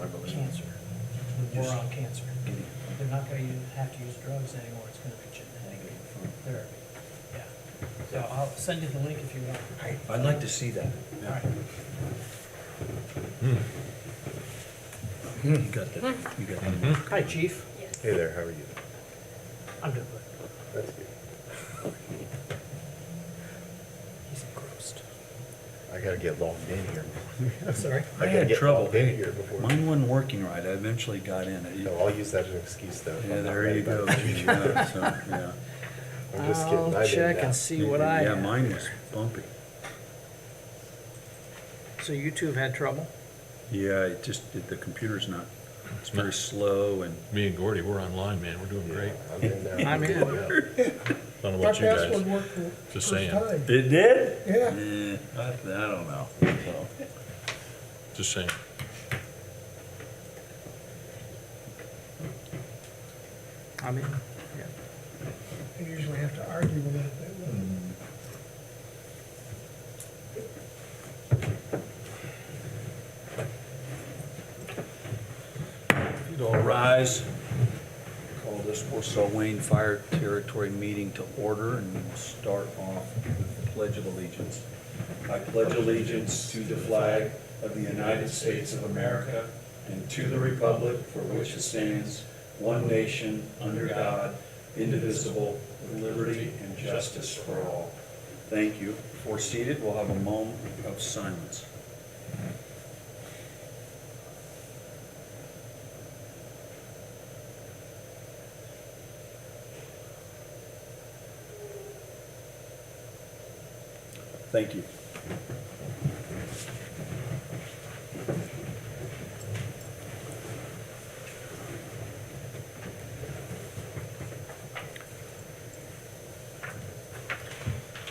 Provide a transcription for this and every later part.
I believe. cancer, the war on cancer. They're not gonna have to use drugs anymore, it's gonna be genetic therapy. Yeah. So I'll send you the link if you want. I'd like to see that. All right. You got that, you got that. Hi, chief. Hey there, how are you? I'm doing good. That's good. He's engrossed. I gotta get logged in here. Sorry? I gotta had get trouble. logged in here before. Mine wasn't working right. I eventually got in. No, I'll use that as an excuse though. if Yeah, I'm not there ready you by go. the future. Yeah, so, yeah. I'm just kidding. I'll I'm in check now. and see what I Yeah, have. mine was bumpy. So you two have had trouble? Yeah, the computer's not, it's very slow and, Me and Gordy, we're online, man. We're doing great. I'm in now. I'm in. Good to go. Don't know My about you guys. password worked for Just first saying. time. it did? Yeah. I don't know. So, Just saying. I'm in. Yeah. I usually have to argue with it. If you'd all rise, call this Warsaw-Wayne Fire Territory meeting to order, and we'll start off with the Pledge of Allegiance. I pledge allegiance to the flag of the United States of America and to the republic for which it stands, one nation, under God, indivisible, with liberty and justice for all. Thank you. Before seated, we'll have a moment of silence. Thank you.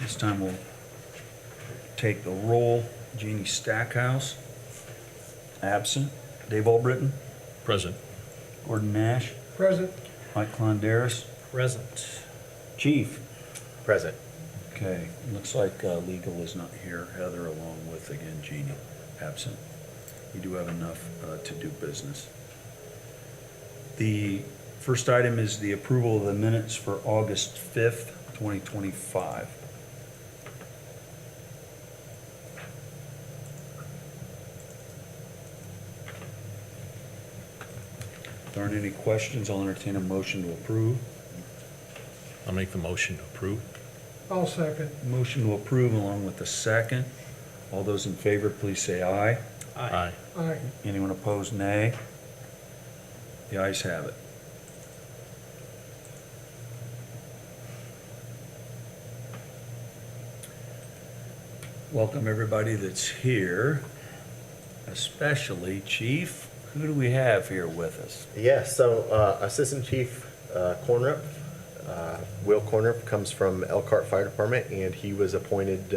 This time we'll take the roll. Jeannie Stackhouse, absent. Dave Albritton, Present. Gordon Nash, Present. Mike Clondaris, Present. Chief. Present. Okay, looks like legal is not here. Heather along with, again, Jeannie, absent. We do have enough to do business. The first item is the approval of the minutes for August 5th, 2025. If there aren't any questions, I'll entertain a motion to approve. I'll make the motion to approve. I'll second. Motion to approve along with the second. All those in favor, please say aye. Aye. Aye. Anyone opposed, nay? The ayes have it. Welcome everybody that's here, especially Chief. Who do we have here with us? Yeah, so Assistant Chief Cornerup, Will Cornerup, comes from Elkhart Fire Department, and he was appointed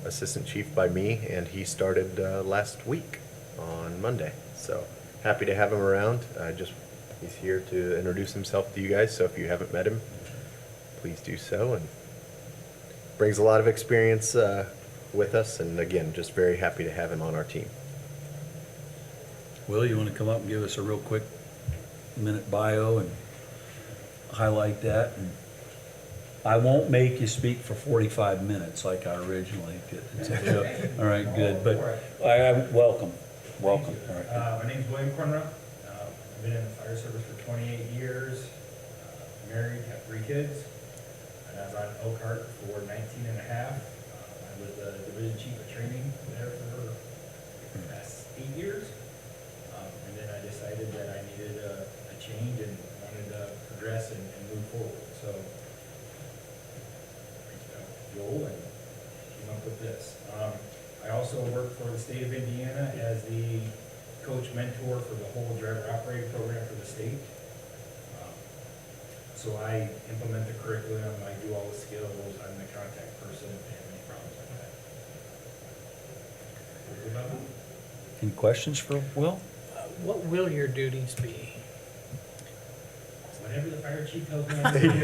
Assistant Chief by me, and he started last week on Monday. So happy to have him around. He's here to introduce himself to you guys, so if you haven't met him, please do so. And brings a lot of experience with us, and again, just very happy to have him on our team. Will, you want to come up and give us a real quick minute bio and highlight that? And I won't make you speak for 45 minutes like I originally did. It's a joke. All right, good. But welcome. Welcome. All right. My name's William Cornerup. I've been in the fire service for 28 years, married, have 3 kids, and I was on Elkhart for 19 and a half. I was the division chief of training there for the past 8 years. And then I decided that I needed a change and wanted to progress and move forward. So I reached out to Joel and came up with this. I also work for the state of Indiana as the coach mentor for the whole driver operator program for the state. So I implement the curriculum, I do all the skills, I'm the contact person if they have any problems like that. Any questions for Will? What will your duties be? Whatever the fire chief tells me I need to do.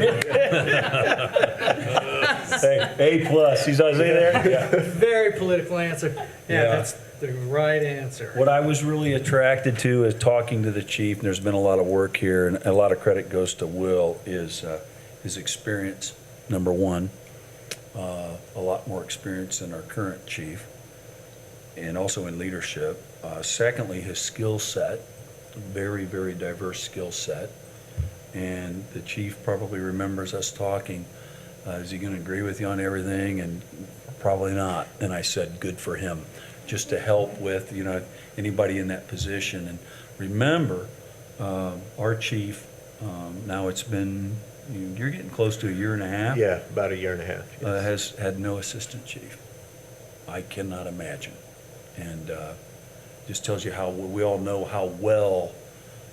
Hey, A+. He's on there? Yeah. Very political answer. Yeah, Yeah. The right answer. What I was really attracted to is talking to the chief, and there's been a lot of work here, and a lot of credit goes to Will, is his experience, number one. A lot more experience than our current chief, and also in leadership. Secondly, his skill set, very, very diverse skill set. And the chief probably remembers us talking, is he going to agree with you on everything? And probably not. And I said, good for him, just to help with, anybody in that position. And remember, our chief, now it's been, you're getting close to a year and a half. Yeah, about a year and a half. Yes. Has had no assistant chief. I cannot imagine. And just tells you how, we all know how well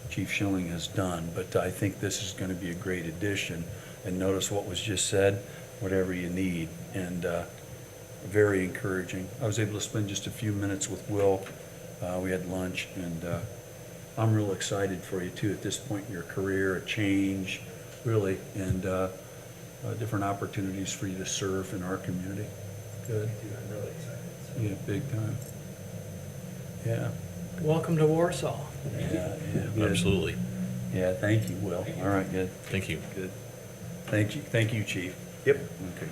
Chief Schilling has done, but I think this is going to be a great addition. And notice what was just said, whatever you need, and very encouraging. I was able to spend just a few minutes with Will. We had lunch, and I'm real excited for you too at this point in your career, a change, really, and different opportunities for you to serve in our community. Good. I'm really excited. So. Yeah, big time. Yeah. Welcome to Warsaw. Yeah, good. Absolutely. Yeah, thank you, Will. All right, good. Thank you. Good. Thank you, Chief. Yep. Okay,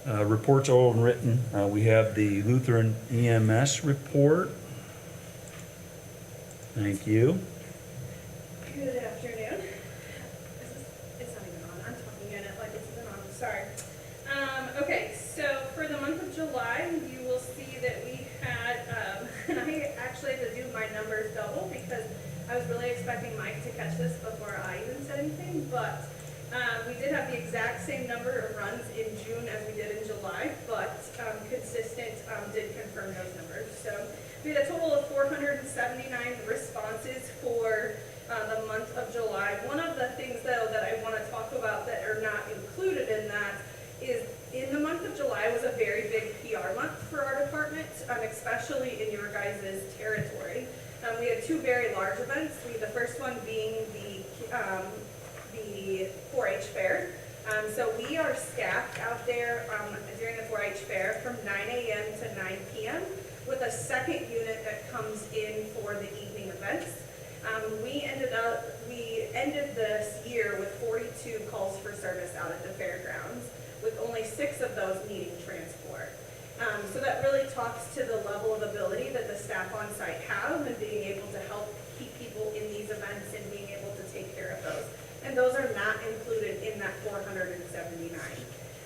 good. Reports all written. We have the Lutheran EMS report. Thank you. Good afternoon. It's not even on. I'm talking in it like it's been on. Sorry. Okay, so for the month of July, you will see that we had, and I actually had to do my numbers double because I was really expecting Mike to catch this before I even said anything, but we did have the exact same number of runs in June as we did in July, but Consistent did confirm those numbers. So we had a total of 479 responses for the month of July. One of the things, though, that I want to talk about that are not included in that is in the month of July was a very big PR month for our department, especially in your guys' territory. We had two very large events. The first one being the 4-H fair. So we are staffed out there during the 4-H fair from 9 a.m. to 9 p.m. with a second unit that comes in for the evening events. We ended this year with 42 calls for service out at the fairgrounds, with only 6 of those needing transport. So that really talks to the level of ability that the staff on site have and being able to help keep people in these events and being able to take care of those. And those are not included in that 479.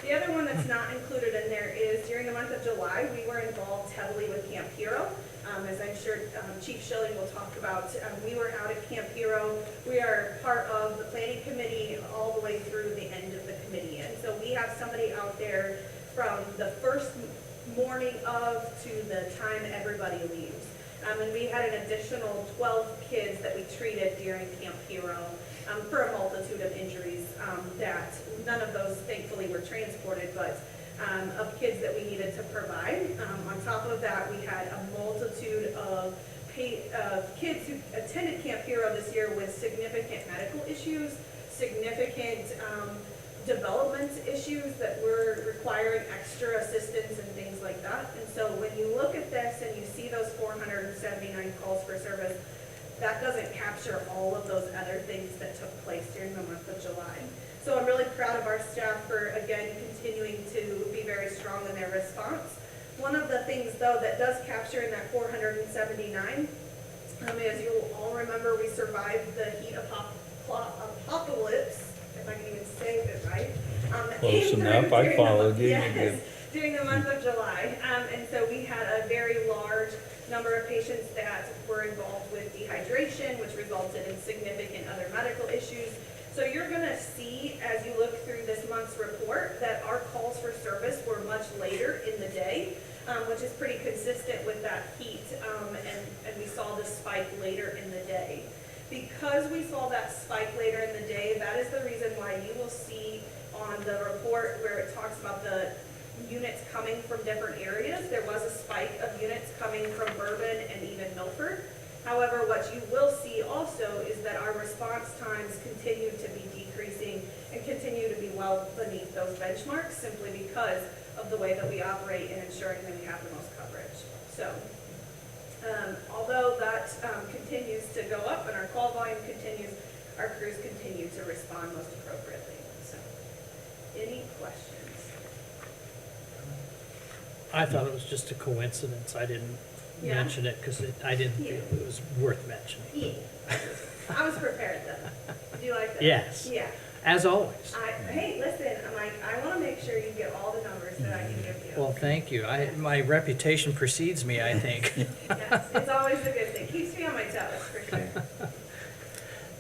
The other one that's not included in there is during the month of July, we were involved heavily with Camp Hero. As I'm sure Chief Schilling will talk about, we were out at Camp Hero. We are part of the planning committee all the way through the end of the committee. And so we have somebody out there from the first morning of to the time everybody leaves. And we had an additional 12 kids that we treated during Camp Hero for a multitude of injuries that none of those thankfully were transported, but of kids that we needed to provide. On top of that, we had a multitude of kids who attended Camp Hero this year with significant medical issues, significant development issues that were requiring extra assistance and things like that. And so when you look at this and you see those 479 calls for service, that doesn't capture all of those other things that took place during the month of July. So I'm really proud of our staff for, again, continuing to be very strong in their response. One of the things, though, that does capture in that 479, as you will all remember, we survived the heat apocalypse, if I can even say it right. Close enough, I followed you. Yes, during the month of July. And so we had a very large number of patients that were involved with dehydration, which resulted in significant other medical issues. So you're going to see, as you look through this month's report, that our calls for service were much later in the day, which is pretty consistent with that heat, and we saw this spike later in the day. Because we saw that spike later in the day, that is the reason why you will see on the report where it talks about the units coming from different areas. There was a spike of units coming from Bourbon and even Milford. However, what you will see also is that our response times continue to be decreasing and continue to be well beneath those benchmarks simply because of the way that we operate in ensuring that we have the most coverage. So, although that continues to go up and our call volume continues, our crews continue to respond most appropriately. So, any questions? I thought it was just a coincidence. I didn't Yeah. mention it because I didn't Yeah. feel it was worth mentioning. Yeah. I was prepared though. Did you like that? Yes. Yeah. As always. Hey, listen, I'm like, I want to make sure you get all the numbers that I can give you. Well, thank you. My reputation precedes me, I think. Yes, it's always a good thing. Keeps me on my toes, for sure.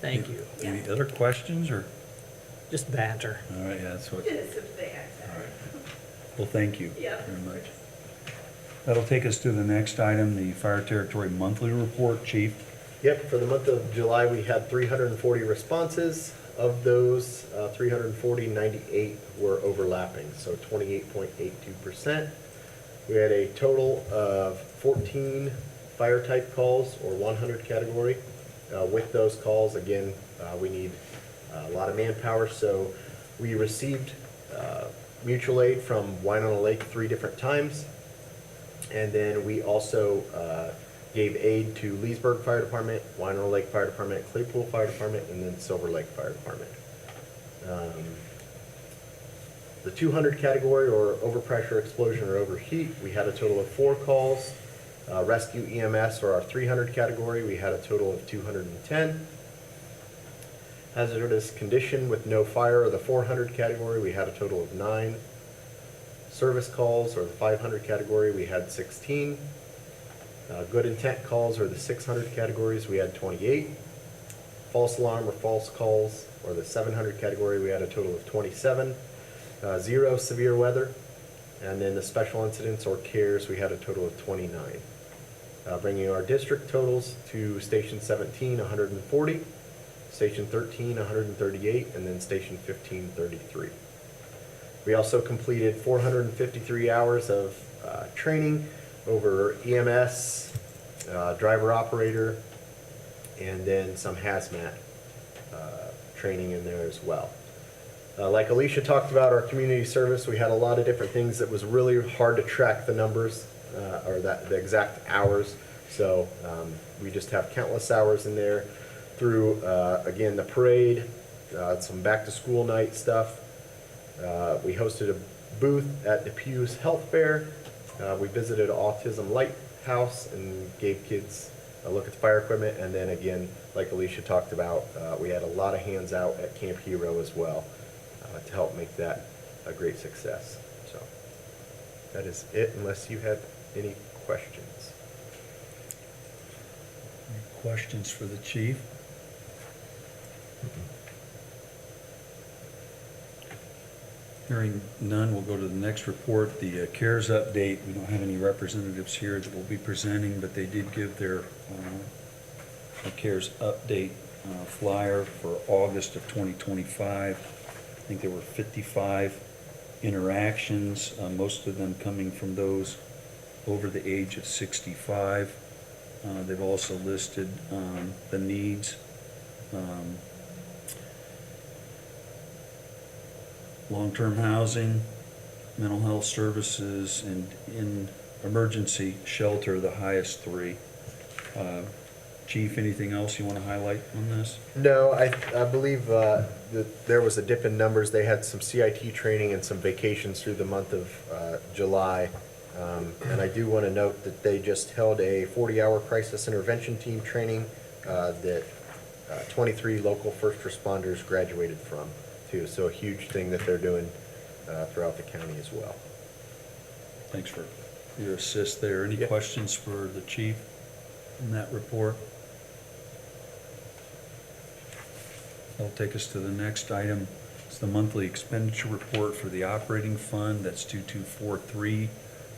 Thank you. Any other questions, or? Just banter. All right, yeah, that's what, Just a bit. all right. Well, thank you Yeah. very much. That'll take us to the next item, the Fire Territory Monthly Report, Chief. Yep, for the month of July, we had 340 responses. Of those, 340, 98 were overlapping, so 28.82%. We had a total of 14 fire type calls, or 100 category. With those calls, again, we need a lot of manpower, so we received mutual aid from Winona Lake 3 different times. And then we also gave aid to Leesburg Fire Department, Winona Lake Fire Department, Claypool Fire Department, and then Silver Lake Fire Department. The 200 category, or overpressure, explosion, or overheat, we had a total of 4 calls. Rescue EMS, or our 300 category, we had a total of 210. Hazardous condition with no fire, or the 400 category, we had a total of 9. Service calls, or the 500 category, we had 16. Good intent calls, or the 600 categories, we had 28. False alarm or false calls, or the 700 category, we had a total of 27. 0 severe weather. And then the special incidents or cares, we had a total of 29. Bringing our district totals to Station 17, 140. Station 13, 138, and then Station 15, 33. We also completed 453 hours of training over EMS, driver operator, and then some hazmat training in there as well. Like Alicia talked about, our community service, we had a lot of different things that was really hard to track the numbers or the exact hours. So we just have countless hours in there through, again, the parade, some back to school night stuff. We hosted a booth at Depew's Health Fair. We visited Autism Lighthouse and gave kids a look at the fire equipment. And then again, like Alicia talked about, we had a lot of hands out at Camp Hero as well to help make that a great success. So that is it, unless you have any questions. Any questions for the chief? Hearing none, we'll go to the next report, the CARES update. We don't have any representatives here that will be presenting, but they did give their CARES update flyer for August of 2025. I think there were 55 interactions, most of them coming from those over the age of 65. They've also listed the needs. Long-term housing, mental health services, and in emergency shelter, the highest 3. Chief, anything else you want to highlight on this? No, I believe that there was a dip in numbers. They had some CIT training and some vacations through the month of July. And I do want to note that they just held a 40-hour crisis intervention team training that 23 local first responders graduated from, too. So a huge thing that they're doing throughout the county as well. Thanks for your assist there. Any Yeah. questions for the chief in that report? That'll take us to the next item. It's the monthly expenditure report for the operating fund. That's 2243.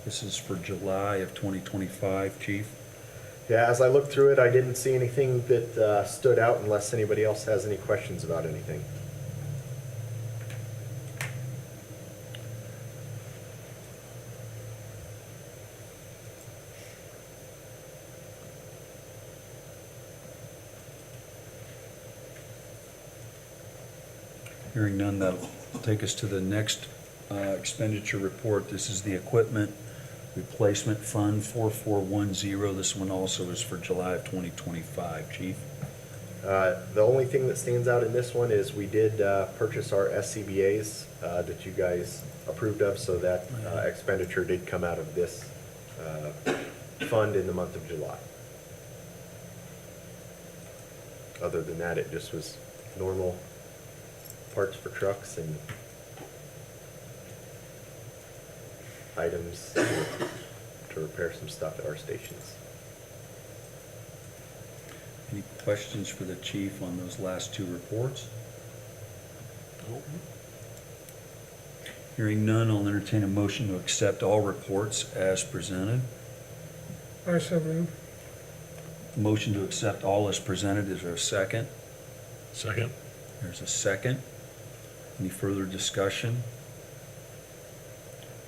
This is for July of 2025, Chief. Yeah, as I looked through it, I didn't see anything that stood out unless anybody else has any questions about anything. Hearing none, that'll take us to the next expenditure report. This is the equipment Replacement Fund 4410, this one also is for July of 2025. Chief? The only thing that stands out in this one is we did purchase our SCBA's that you guys approved of, so that expenditure did come out of this fund in the month of July. Other than that, it just was normal parts for trucks and items to repair some stuff at our stations. Any questions for the chief on those last two reports? Hearing none, I'll entertain a motion to accept all reports as presented. I so move. Motion to accept all as presented, is there a second? Second? There's a second. Any further discussion?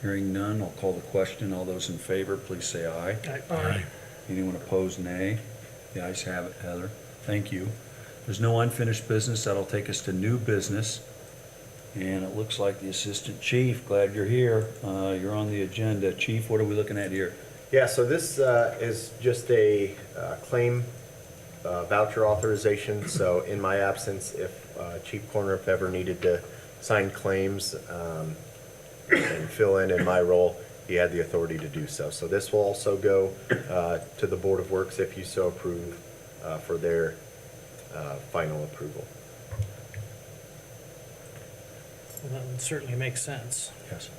Hearing none, I'll call the question. All those in favor, please say aye. Aye. Anyone opposed, nay. The ayes have it, Heather. Thank you. There's no unfinished business. That'll take us to new business. And it looks like the Assistant Chief, glad you're here. You're on the agenda. Chief, what are we looking at here? Yeah, so this is just a claim voucher authorization. So in my absence, if Chief Corner, if ever needed to sign claims and fill in my role, he had the authority to do so. So this will also go to the Board of Works if you so approve for their final approval. Well, that would certainly make sense. Yes.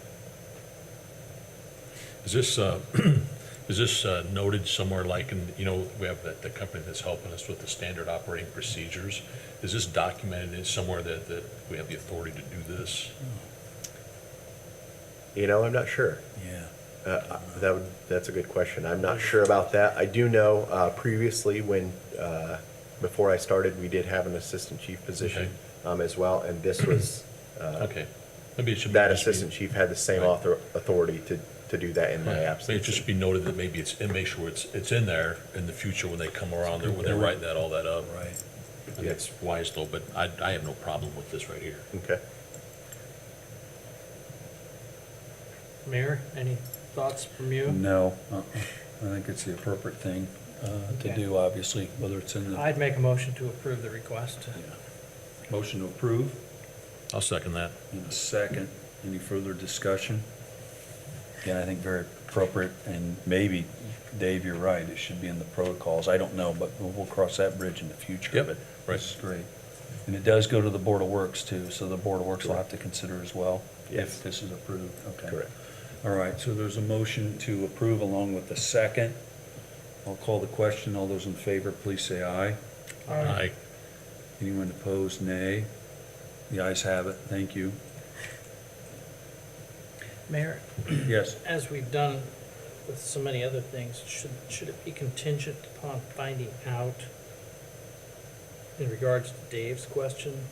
Is this, is this noted somewhere like in, you know, we have the company that's helping us with the standard operating procedures. Is this documented in somewhere that we have the authority to do this? You know, I'm not sure. Yeah. That's a good question. I'm not sure about that. I do know previously when, before I started, we did have an assistant chief position as well, and this was, Okay. Maybe it should be. that assistant chief had the same Right. authority to do that in my Maybe it absence. just be noted that maybe it's, and make sure it's in there in the future when they come around there, when they're writing all that up. Right. I think it's wise though, but I have no problem with this right here. Okay. Mayor, any thoughts from you? No, I think it's the appropriate thing to Okay. do, obviously, whether it's in the. I'd make a motion to approve the request. Yeah. Motion to approve, I'll second that. in a second. Any further discussion? Yeah, I think very appropriate, and maybe, Dave, you're right, it should be in the protocols. I don't know, but we'll cross that bridge in the future. Yep, But right. this is great. And it does go to the Board of Works too, so the Board of Works will have to consider as well, Yes. if this is approved. Okay. Correct. All right, so there's a motion to approve along with the second. I'll call the question. All those in favor, please say aye. Aye. Anyone opposed, nay. The ayes have it. Thank you. Mayor, Yes. as we've done with so many other things, should it be contingent upon finding out in regards to Dave's question?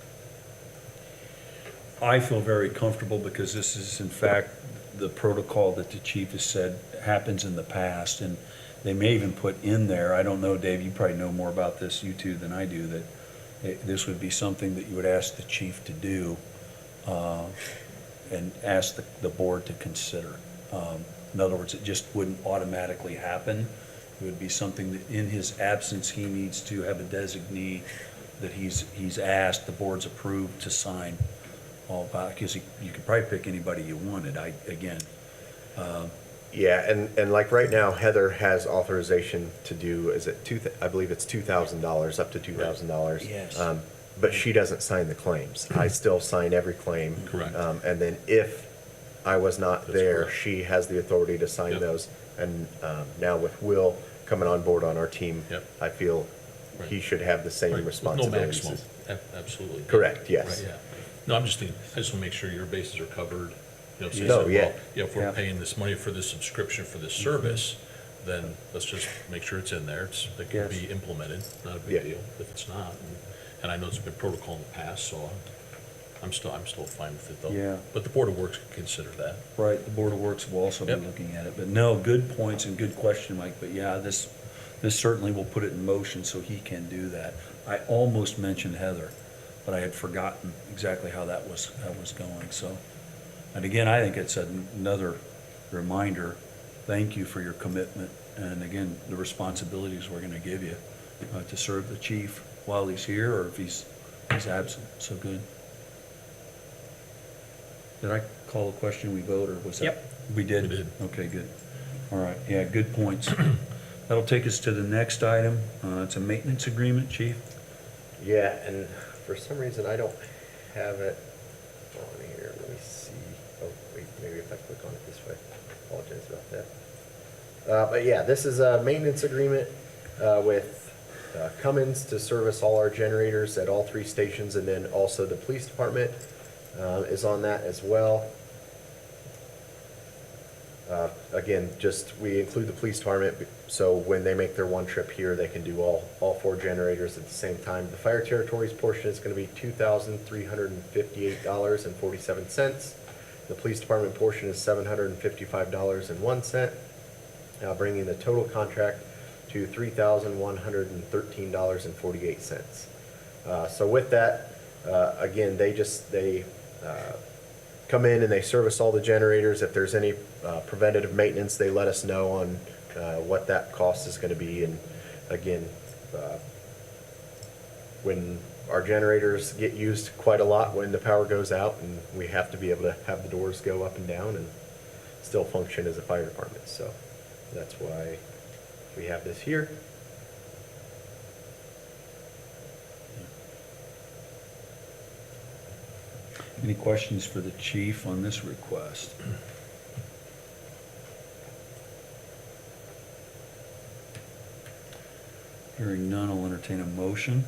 I feel very comfortable because this is in fact the protocol that the chief has said happens in the past. And they may even put in there, I don't know, Dave, you probably know more about this, you two, than I do, that this would be something that you would ask the chief to do and ask the board to consider. In other words, it just wouldn't automatically happen. It would be something that in his absence, he needs to have a designee that he's asked, the board's approved to sign all about, because you could probably pick anybody you wanted, Yeah, and like right now, Heather has authorization to do, I believe it's $2,000, up to $2,000. Yes. But she doesn't sign the claims. I still sign every claim. Correct. And then if I was not That's there, correct. she has the authority to sign Yep. those. And now with Will coming on board on our team, Yep. I feel he Right. should have the same Right, with responsibilities. No maximum, absolutely. Correct, yes. Right, yeah. No, I'm just thinking, I just want to make sure your bases are covered. You know, so you No, said, yeah. well, yeah, if we're Yeah. paying this money for this subscription for this service, then let's just make sure it's in there. It can Yes. be implemented, not a Yeah. big deal if it's not. And I know it's been protocol in the past, so I'm still fine with it though. Yeah. But the Board of Works can consider that. Right, the Board of Works will also be Yep. looking at it, but no, good points and good question, Mike, but yeah, this certainly will put it in motion so he can do that. I almost mentioned Heather, but I had forgotten exactly how that was going, so. And again, I think it's another reminder thank you for your commitment, and again, the responsibilities we're gonna give you to serve the chief while he's here, or if he's absent, so good. Did I call a question, we vote, or was that? Yep. We did? We did. Okay, good. All right, yeah, good points. That'll take us to the next item. It's a maintenance agreement, chief. Yeah, and for some reason, I don't have it on here. Let me see. Oh, wait, maybe if I click on it this way. Apologize about that. But yeah, this is a maintenance agreement with Cummins to service all our generators at all 3 stations, and then also the police department is on that as well. Again, just we include the police department, so when they make their one trip here, they can do all 4 generators at the same time. The fire territories portion is going to be $2,358.47. The police department portion is $755.01, bringing the total contract to $3,113.48. So with that, again, they come in and they service all the generators. If there's any preventative maintenance, they let us know on what that cost is going to be. And again, when our generators get used quite a lot when the power goes out, and we have to be able to have the doors go up and down and still function as a fire department. So that's why we have this here. Any questions for the chief on this request? Hearing none, I'll entertain a motion.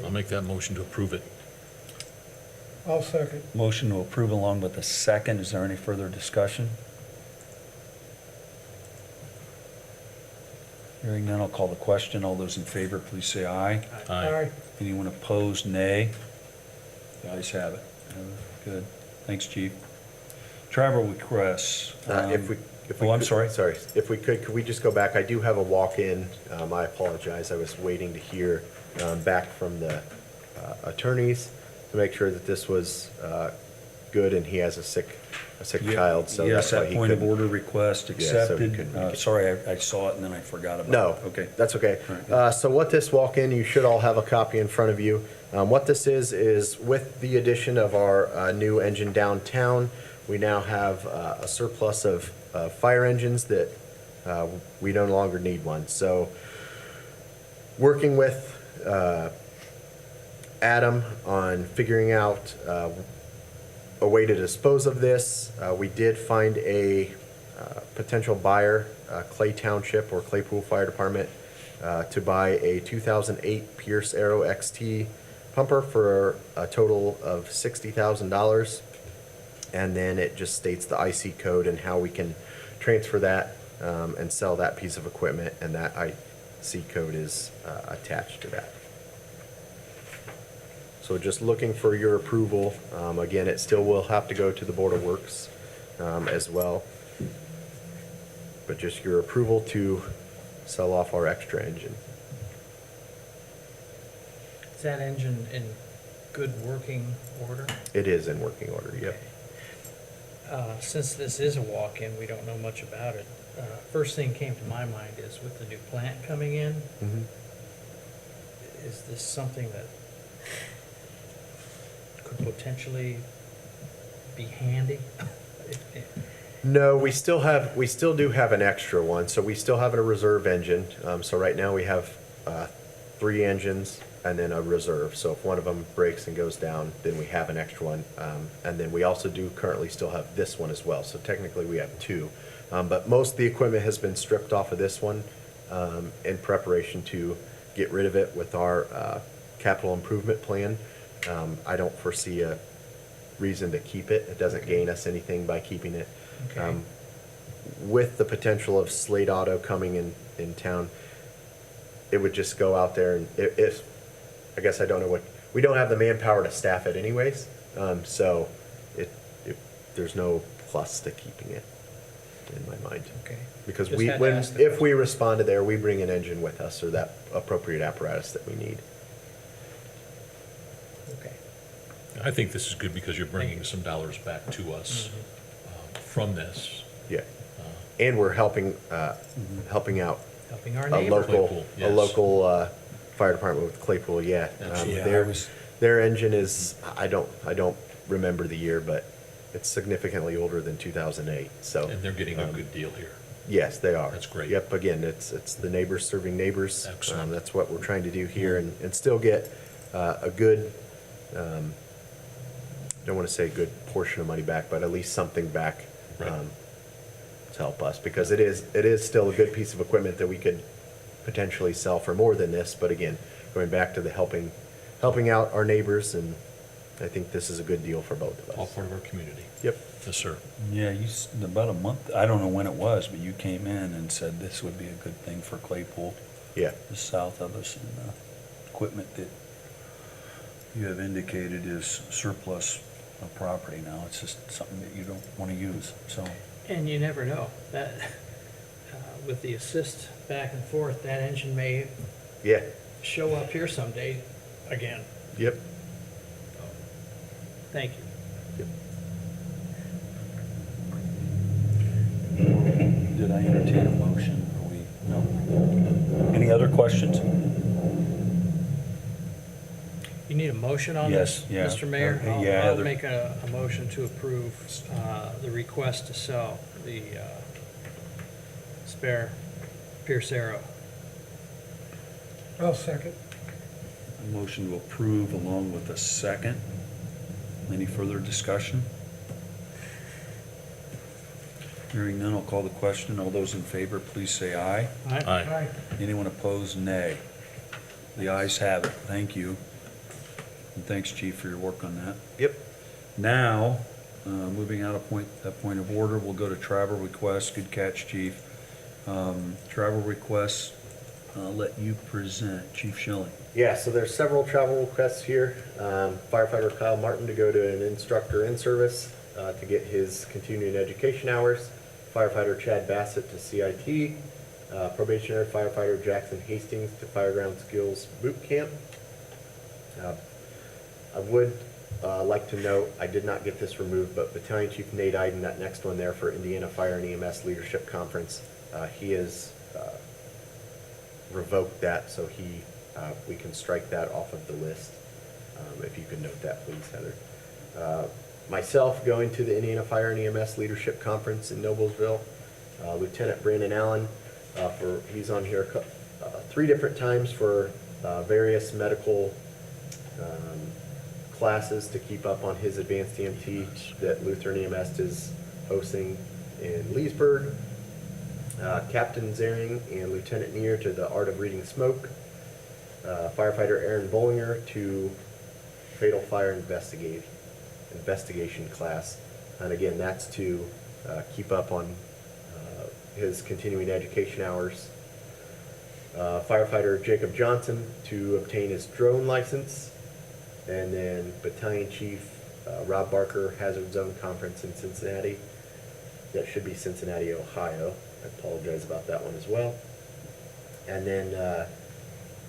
I'll make that motion to approve it. I'll second. Motion to approve along with a second. Is there any further discussion? Hearing none, I'll call the question. All those in favor, please say aye. Aye. Anyone opposed, nay. The ayes have it. Good. Thanks, chief. Travel requests. If we Oh, I'm could- sorry. Sorry, if we could we just go back? I do have a walk-in. I apologize. I was waiting to hear back from the attorneys to make sure that this was good, and he has a sick child, so Yes, that's why that he point of couldn't. order request Yeah, so he accepted. couldn't make it. Sorry, I saw it and then I forgot about it. No, Okay. that's okay. All right, good. So what this walk-in, you should all have a copy in front of you. What this is with the addition of our new engine downtown, we now have a surplus of fire engines that we no longer need one. So working with Adam on figuring out a way to dispose of this, we did find a potential buyer, Clay Township or Claypool Fire Department, to buy a 2008 Pierce Aero XT pumper for a total of $60,000. And then it just states the IC code and how we can transfer that and sell that piece of equipment, and that IC code is attached to that. So just looking for your approval. Again, it still will have to go to the Board of Works as well. But just your approval to sell off our extra engine. Is that engine in good working order? It is in working order, yep. Since this is a walk-in, we don't know much about it. First thing came to my mind is with the new plant coming in, Mhm. is this something that could potentially be handy? No, we still do have an extra one, so we still have a reserve engine. So right now we have 3 engines and then a reserve. So if one of them breaks and goes down, then we have an extra one. And then we also do currently still have this one as well. So technically we have 2. But most of the equipment has been stripped off of this one in preparation to get rid of it with our capital improvement plan. I don't foresee a reason to keep it. It doesn't gain us anything by keeping it. Okay. With the potential of Slate Auto coming in town, it would just go out there and if I guess I don't know what, we don't have the manpower to staff it anyways. So there's no plus to keeping it in my mind. Okay. Because Just had to ask the if we responded there, we bring an engine with us or that appropriate apparatus that we need. Okay. I think this is good because you're bringing some dollars back to us from this. Yeah. And we're helping out Helping our a neighbors. local, Claypool, a yes. local fire department with Claypool, yeah. Absolutely. Yeah, Their engine is, I don't remember the year, but it's significantly older than 2008, so. And they're getting a good deal here. Yes, they are. That's great. Yep, again, it's the neighbors serving neighbors. Excellent. That's what we're trying to do here and still get a good, don't want to say a good portion of money back, but at least something back Right. to help us, because it is still a good piece of equipment that we could potentially sell for more than this, but again, going back to the helping out our neighbors, and I think this is a good deal for both of All us. part of our community. Yep. Yes, sir. Yeah, about a month, I don't know when it was, but you came in and said this would be a good thing for Claypool, Yeah. just south of us, and equipment that you have indicated is surplus of property now. It's just something that you don't want to use, so. And you never know, that, with the assist back and forth, that engine may Yeah. show up here someday again. Yep. Thank you. Yep. Did I entertain a motion? Are we, no? Any other questions? You need a motion on this, Yes, yeah. Mr. Mayor? Yeah, I'll there- make a motion to approve the request to sell the spare Pierce Arrow. I'll second. A motion to approve along with a second. Any further discussion? Hearing none, I'll call the question. All those in favor, please say aye. Aye. Anyone opposed, nay. The ayes have it. Thank you. And thanks, Chief, for your work on that. Yep. Now, moving out of that point of order, we'll go to travel requests. Good catch, Chief. Travel requests, I'll let you present. Chief Schilling. Yeah, so there's several travel requests here. Firefighter Kyle Martin to go to an instructor in service to get his continuing education hours. Firefighter Chad Bassett to CIT. Probationary firefighter Jackson Hastings to Fireground Skills Boot Camp. I would like to note, I did not get this removed, but Battalion Chief Nate Iden, that next one there for Indiana Fire and EMS Leadership Conference, he has revoked that, so we can strike that off of the list. If you could note that, please, Heather. Myself going to the Indiana Fire and EMS Leadership Conference in Noblesville. Lieutenant Brandon Allen, he's on here 3 different times for various medical classes to keep up on his advanced EMT that Lutheran EMS is hosting in Leesburg. Captain Zering and Lieutenant Neer to the Art of Reading Smoke. Firefighter Aaron Bollinger to Fatal Fire Investigation class. And again, that's to keep up on his continuing education hours. Firefighter Jacob Johnson to obtain his drone license. And then Battalion Chief Rob Barker, Hazard Zone Conference in Cincinnati. That should be Cincinnati, Ohio. I apologize about that one as well. And then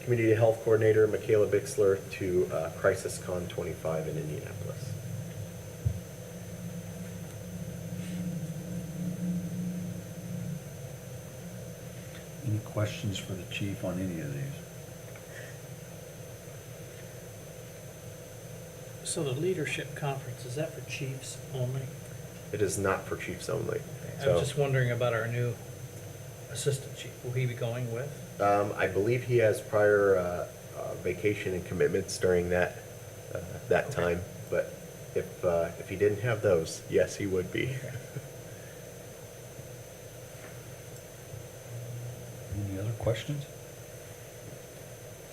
Community Health Coordinator Michaela Bixler to Crisis Con 25 in Indianapolis. Any questions for the chief on any of these? So the leadership conference, is that for chiefs only? It is not for chiefs only. I So, was just wondering about our new assistant chief. Will he be going with? I believe he has prior vacation and commitments during that time, but if he didn't have those, yes, he would be. Any other questions?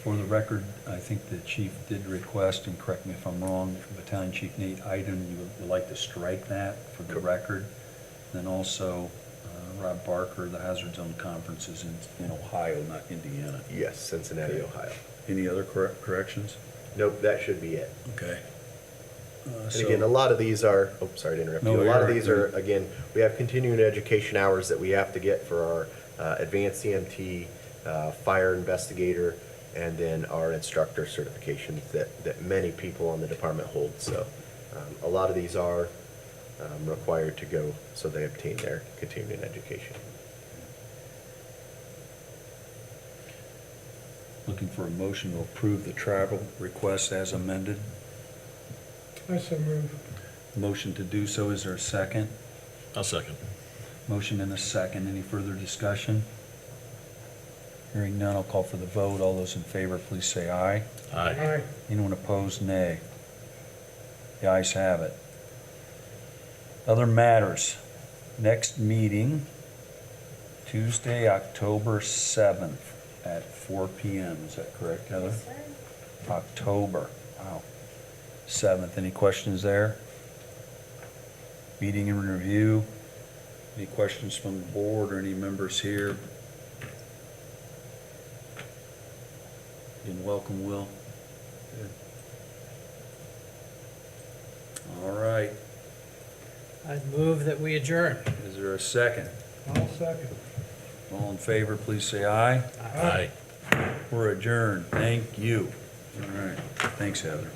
For the record, I think the chief did request, and correct me if I'm wrong, Battalion Chief Nate Iden, you would like to strike that for the record. Then also Rob Barker, the Hazard Zone Conference is in Ohio, not Indiana. Yes, Cincinnati, Ohio. Any other corrections? Nope, that should be it. Okay. And again, a lot of these are, oh, sorry to interrupt No, you. A you're lot of right. these are, again, we have continuing education hours that we have to get for our advanced EMT, fire investigator, and then our instructor certifications that many people on the department hold. So a lot of these are required to go, so they obtain their continuing education. Looking for a motion to approve the travel request as amended. I so move. Motion to do so, is there a second? I'll second. Motion and a second, any further discussion? Hearing none, I'll call for the vote. All those in favor, please say aye. Aye. Anyone opposed, nay. The ayes have it. Other matters. Next meeting, Tuesday, October 7th at 4 PM. Is that correct, Heather? Yes, sir. October, wow. 7th, any questions there? Meeting and review. Any questions from the board or any members here? Again, welcome, Will. Good. All right, I'd move that we adjourn. is there a second? I'll second. All in favor, please say aye. Aye. We're adjourned, thank you. All right, thanks, Heather.